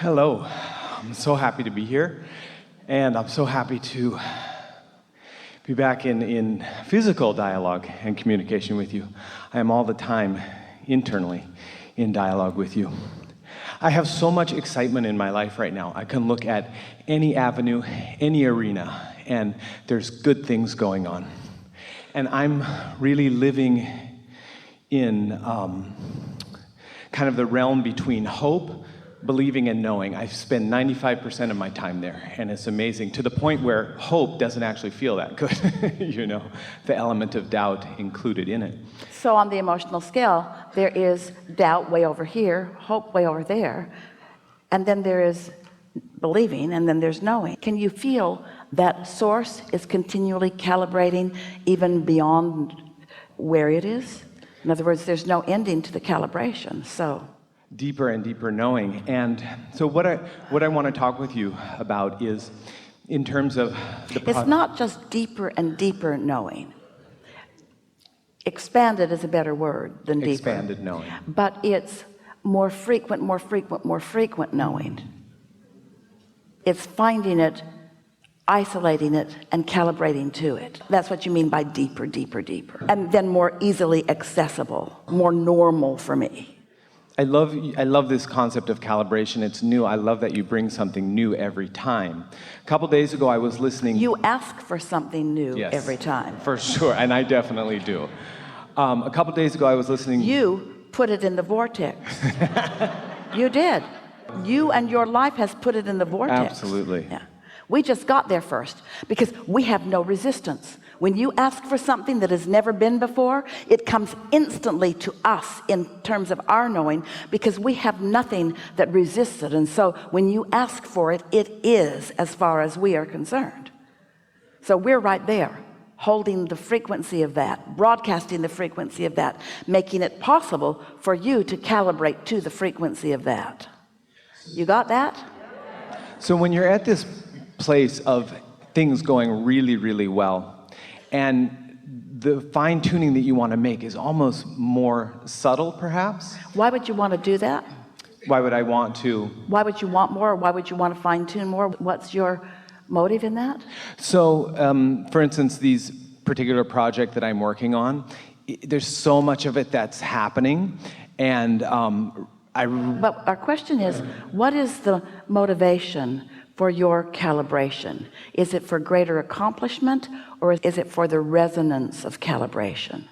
Hello. I'm so happy to be here, and I'm so happy to be back in physical dialogue and communication with you. I am all the time internally in dialogue with you. I have so much excitement in my life right now. I can look at any avenue, any arena, and there's good things going on. And I'm really living in kind of the realm between hope, believing, and knowing. I've spent 95% of my time there, and it's amazing, to the point where hope doesn't actually feel that good. You know, the element of doubt included in it. So on the emotional scale, there is doubt way over here, hope way over there, and then there is believing, and then there's knowing. Can you feel that source is continually calibrating even beyond where it is? In other words, there's no ending to the calibration. So deeper and deeper knowing. And so what I want to talk with you about is in terms of it's not just deeper and deeper knowing. Expanded is a better word than deeper. Expanded knowing. But it's more frequent knowing. It's finding it, isolating it, and calibrating to it. That's what you mean by deeper. And then more easily accessible, more normal for me. I love this concept of calibration. It's new. I love that you bring something new every time. A couple days ago, I was listening. You ask for something new. Yes, every time. For sure, and I definitely do. A couple days ago, I was listening. You put it in the vortex. You did. You and your life has put it in the vortex. Absolutely. Yeah. We just got there first because we have no resistance. When you ask for something that has never been before, it comes instantly to us in terms of our knowing, because we have nothing that resists it. And so when you ask for it, it is, as far as we are concerned. So we're right there, holding the frequency of that, broadcasting the frequency of that, making it possible for you to calibrate to the frequency of that. You got that? So when you're at this place of things going really, really well, and the fine-tuning that you want to make is almost more subtle, perhaps? Why would you want to do that? Why would I want to? Why would you want more? Or why would you want to fine-tune more? What's your motive in that? So, for instance, these particular project that I'm working on, there's so much of it that's happening, and But our question is, what is the motivation for your calibration? Is it for greater accomplishment, or is it for the resonance of calibration?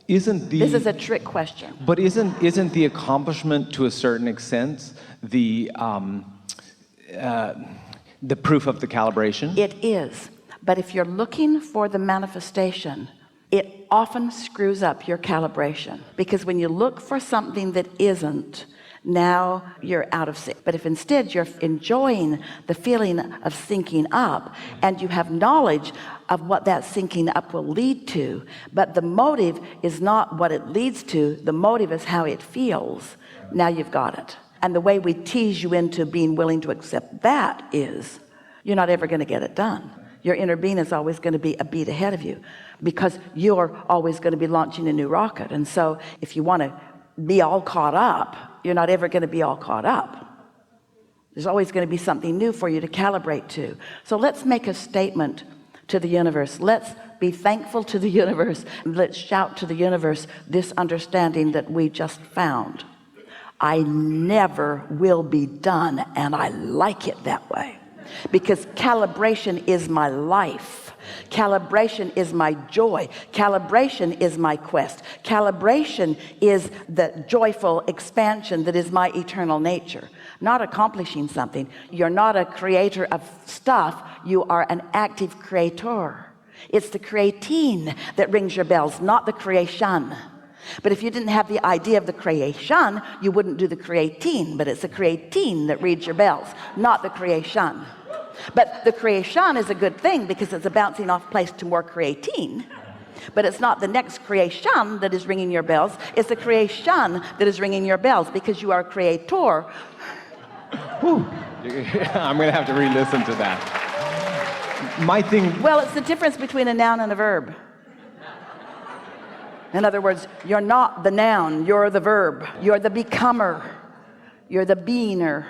This is a trick question. But isn't the accomplishment, to a certain extent, the proof of the calibration? It is. But if you're looking for the manifestation, it often screws up your calibration, because when you look for something that isn't, now you're out of sync. But if instead you're enjoying the feeling of syncing up, and you have knowledge of what that syncing up will lead to, but the motive is not what it leads to, the motive is how it feels, now you've got it. And the way we tease you into being willing to accept that is, you're not ever going to get it done. Your inner being is always going to be a beat ahead of you, because you're always going to be launching a new rocket. And so if you want to be all caught up, you're not ever going to be all caught up. There's always going to be something new for you to calibrate to. So let's make a statement to the universe. Let's be thankful to the universe. Let's shout to the universe this understanding that we just found. I never will be done, and I like it that way, because calibration is my life. Calibration is my joy. Calibration is my quest. Calibration is the joyful expansion that is my eternal nature. Not accomplishing something. You're not a creator of stuff. You are an active creator. It's the creating that rings your bells, not the creation. But if you didn't have the idea of the creation, you wouldn't do the creating. But it's the creating that reads your bells, not the creation. But the creation is a good thing, because it's a bouncing off place to more creating. But it's not the next creation that is ringing your bells. It's the creation that is ringing your bells, because you are a creator. Whew. I'm going to have to re-listen to that. My thing. Well, it's the difference between a noun and a verb. In other words, you're not the noun, you're the verb. You're the becomer. You're the beiner.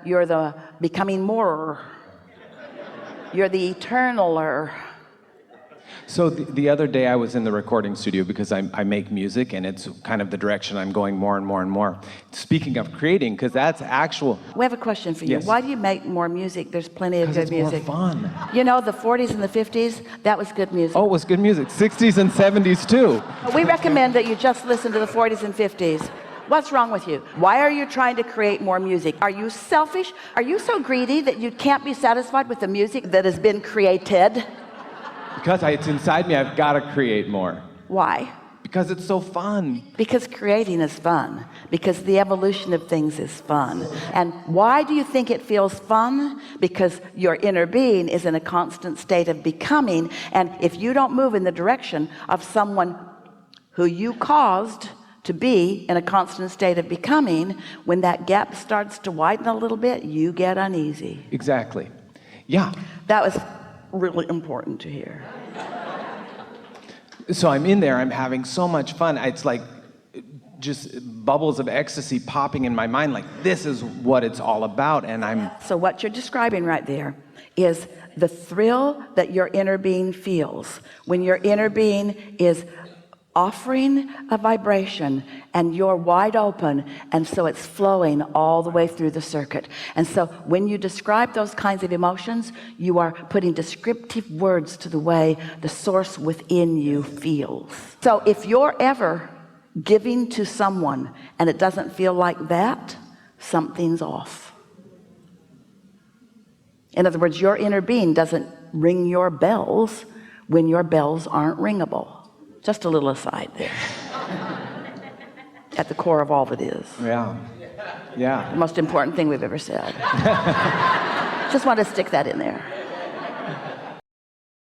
You're the becoming more. You're the eternaler. So the other day I was in the recording studio because I make music, and it's kind of the direction I'm going more and more and more. Speaking of creating, because that's actual. We have a question for you. Yes. Why do you make more music? There's plenty of good It's music. more fun. You know, the 40s and the 50s, that was good music. Oh, it was good music. 60s and 70s too. We recommend that you just listen to the 40s and 50s. What's wrong with you? Why are you trying to create more music? Are you selfish? Are you so greedy that you can't be satisfied with the music that has been created? Because it's inside me, I've got to create more. Why? Because it's so fun. Because creating is fun. Because the evolution of things is fun. And why do you think it feels fun? Because your inner being is in a constant state of becoming. And if you don't move in the direction of someone who you caused to be in a constant state of becoming, when that gap starts to widen a little bit, you get uneasy. Exactly. Yeah. That was really important to hear. So I'm in there, I'm having so much fun. It's like just bubbles of ecstasy popping in my mind, like this is what it's all about. And So what you're describing right there is the thrill that your inner being feels when your inner being is offering a vibration and you're wide open, and so it's flowing all the way through the circuit. And so when you describe those kinds of emotions, you are putting descriptive words to the way the source within you feels. So if you're ever giving to someone and it doesn't feel like that, something's off. In other words, your inner being doesn't ring your bells when your bells aren't ringable. Just a little aside there. At the core of all that is. Yeah. Yeah. The most important thing we've ever said. Just want to stick that in there.